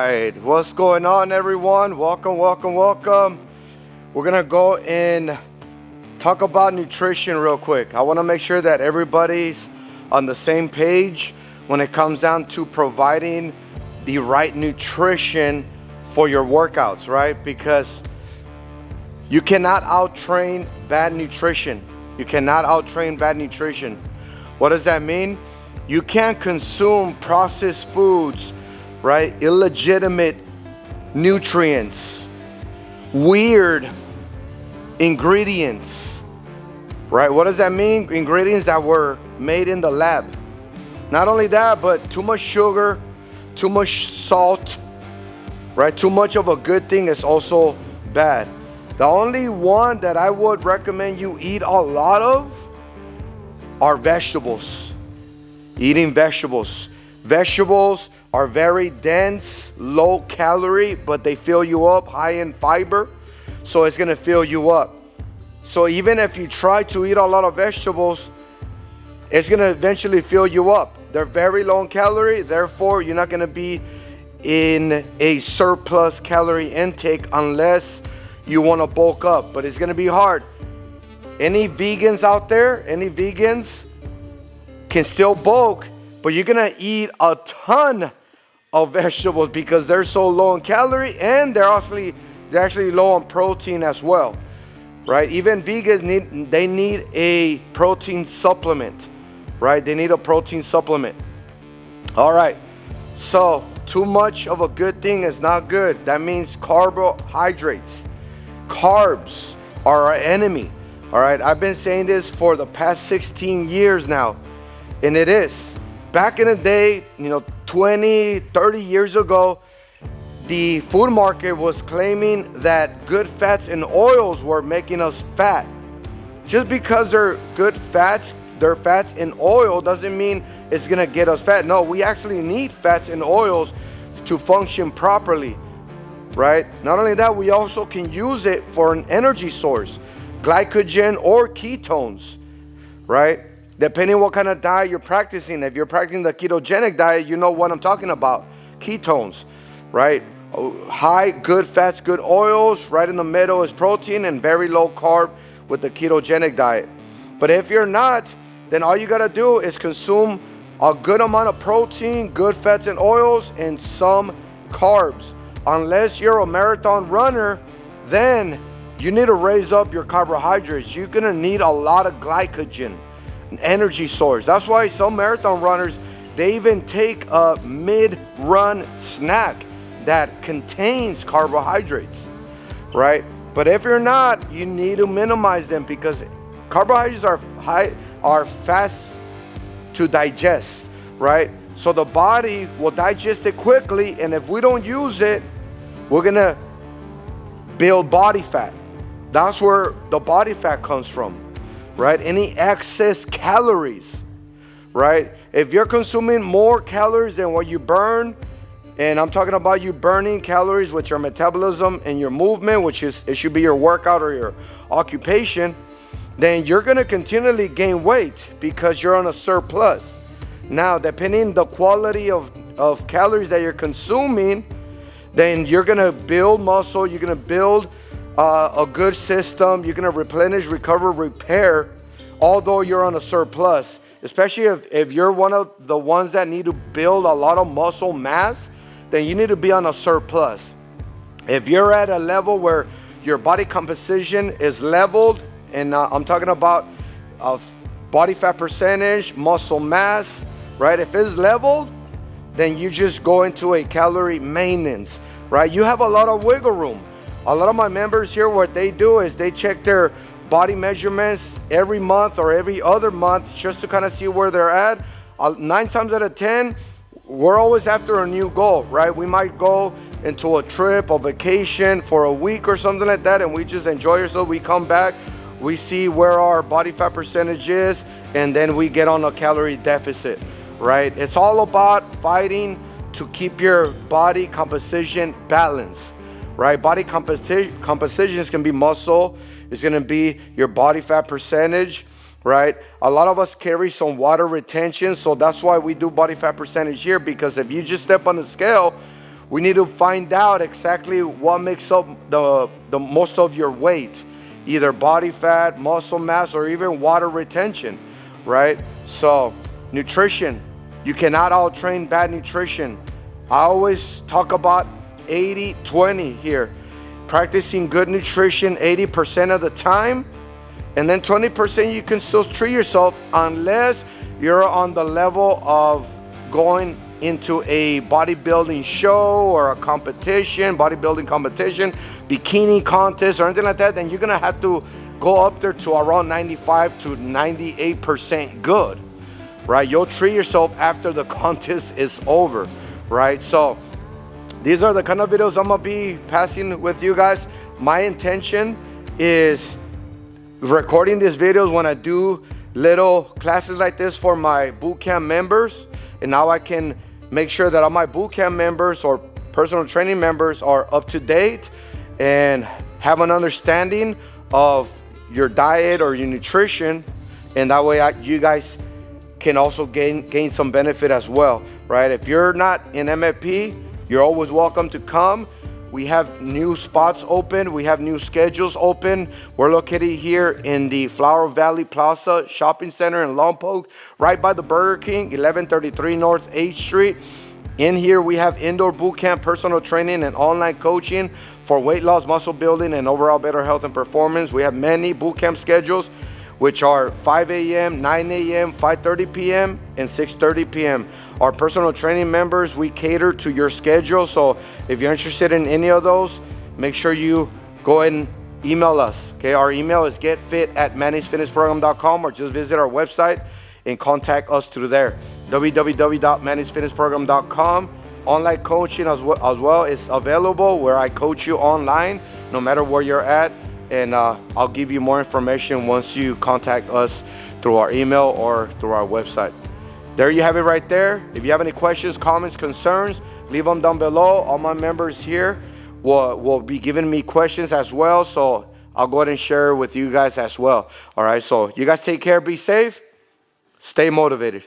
right, what's going on, everyone? Welcome. We're gonna go and talk about nutrition real quick. I want to make sure that everybody's on the same page when it comes down to providing the right nutrition for your workouts, right? Because you cannot out-train bad nutrition. What does that mean? You can't consume processed foods, right? Illegitimate nutrients, weird ingredients, right? What does that mean? Ingredients that were made in the lab. Not only that, but too much sugar, too much salt, right? Too much of a good thing is also bad. The only one that I would recommend you eat a lot of are vegetables. Eating vegetables. Vegetables are very dense, low calorie, but they fill you up, high in fiber, so it's gonna fill you up. So even if you try to eat a lot of vegetables, it's gonna eventually fill you up. They're very low in calorie, therefore you're not gonna be in a surplus calorie intake unless you wanna bulk up, but it's gonna be hard. Any vegans out there, can still bulk, but you're gonna eat a ton of vegetables because they're so low in calorie and they're actually low on protein as well, right? Even vegans need a protein supplement, right? They need a protein supplement. All right, so too much of a good thing is not good. That means carbohydrates. Carbs are our enemy. All right, I've been saying this for the past 16 years now, and it is. Back in the day, 20, 30 years ago, the food market was claiming that good fats and oils were making us fat. Just because they're good fats, they're fats and oil, doesn't mean it's gonna get us fat. No, we actually need fats and oils to function properly, right? Not only that, we also can use it for an energy source, glycogen or ketones, right? Depending on what kind of diet you're practicing. If you're practicing the ketogenic diet, you know what I'm talking about. Ketones, right? High, good fats, good oils. Right in the middle is protein and very low carb with the ketogenic diet. But if you're not, then all you gotta do is consume a good amount of protein, good fats and oils, and some carbs. Unless you're a marathon runner, then you need to raise up your carbohydrates. You're gonna need a lot of glycogen, an energy source. That's why some marathon runners, they even take a mid-run snack that contains carbohydrates, right? But if you're not, you need to minimize them because carbohydrates are fast to digest, right? So the body will digest it quickly, and if we don't use it, we're gonna build body fat. That's where the body fat comes from, right? Any excess calories, right? If you're consuming more calories than what you burn, and I'm talking about you burning calories with your metabolism and your movement, it should be your workout or your occupation, then you're gonna continually gain weight because you're on a surplus. Now, depending the quality of calories that you're consuming, then you're gonna build muscle, you're gonna build a good system, you're gonna replenish, recover, repair, although you're on a surplus. Especially if you're one of the ones that need to build a lot of muscle mass, then you need to be on a surplus. If you're at a level where your body composition is leveled, and I'm talking about body fat percentage, muscle mass, right? If it's leveled, then you just go into a calorie maintenance, right? You have a lot of wiggle room. A lot of my members here, what they do is they check their body measurements every month or every other month just to kind of see where they're at. 9 times out of 10, we're always after a new goal, right? We might go into a trip, a vacation for a week or something like that, and we just enjoy ourselves. We come back, we see where our body fat percentage is, and then we get on a calorie deficit, right? It's all about fighting to keep your body composition balanced, right? Body compositions can be muscle, it's gonna be your body fat percentage, right? A lot of us carry some water retention, so that's why we do body fat percentage here, because if you just step on the scale, we need to find out exactly what makes up the most of your weight, either body fat, muscle mass, or even water retention, right? So nutrition, you cannot out train bad nutrition. I always talk about 80-20 here, practicing good nutrition 80% of the time, and then 20% you can still treat yourself unless you're on the level of going into a bodybuilding show or a competition, bodybuilding competition, bikini contest or anything like that. Then you're gonna have to go up there to around 95 to 98% good, right? You'll treat yourself after the contest is over, right? So these are the kind of videos I'm gonna be passing with you guys. My intention is recording these videos when I do little classes like this for my bootcamp members, and now I can make sure that all my bootcamp members or personal training members are up to date and have an understanding of your diet or your nutrition, and that way you guys can also gain some benefit as well, right? If you're not in MFP, you're always welcome to come. We have new spots open. We have new schedules open. We're located here in the Flower Valley Plaza Shopping Center in Lompoc, right by the Burger King, 1133 North 8th Street. In here, we have indoor boot camp, personal training, and online coaching for weight loss, muscle building, and overall better health and performance. We have many boot camp schedules, which are 5 a.m., 9 a.m., 5:30 p.m., and 6:30 p.m. Our personal training members, we cater to your schedule. So if you're interested in any of those, make sure you go ahead and email us. Okay, our email is getfit@manningfitnessprogram.com, or just visit our website and contact us through there. www.manningfitnessprogram.com. Online coaching as well is available, where I coach you online no matter where you're at. And I'll give you more information once you contact us through our email or through our website. There you have it right there. If you have any questions, comments, concerns, leave them down below. All my members here will be giving me questions as well, so I'll go ahead and share with you guys as well. All right, so you guys take care, be safe, stay motivated.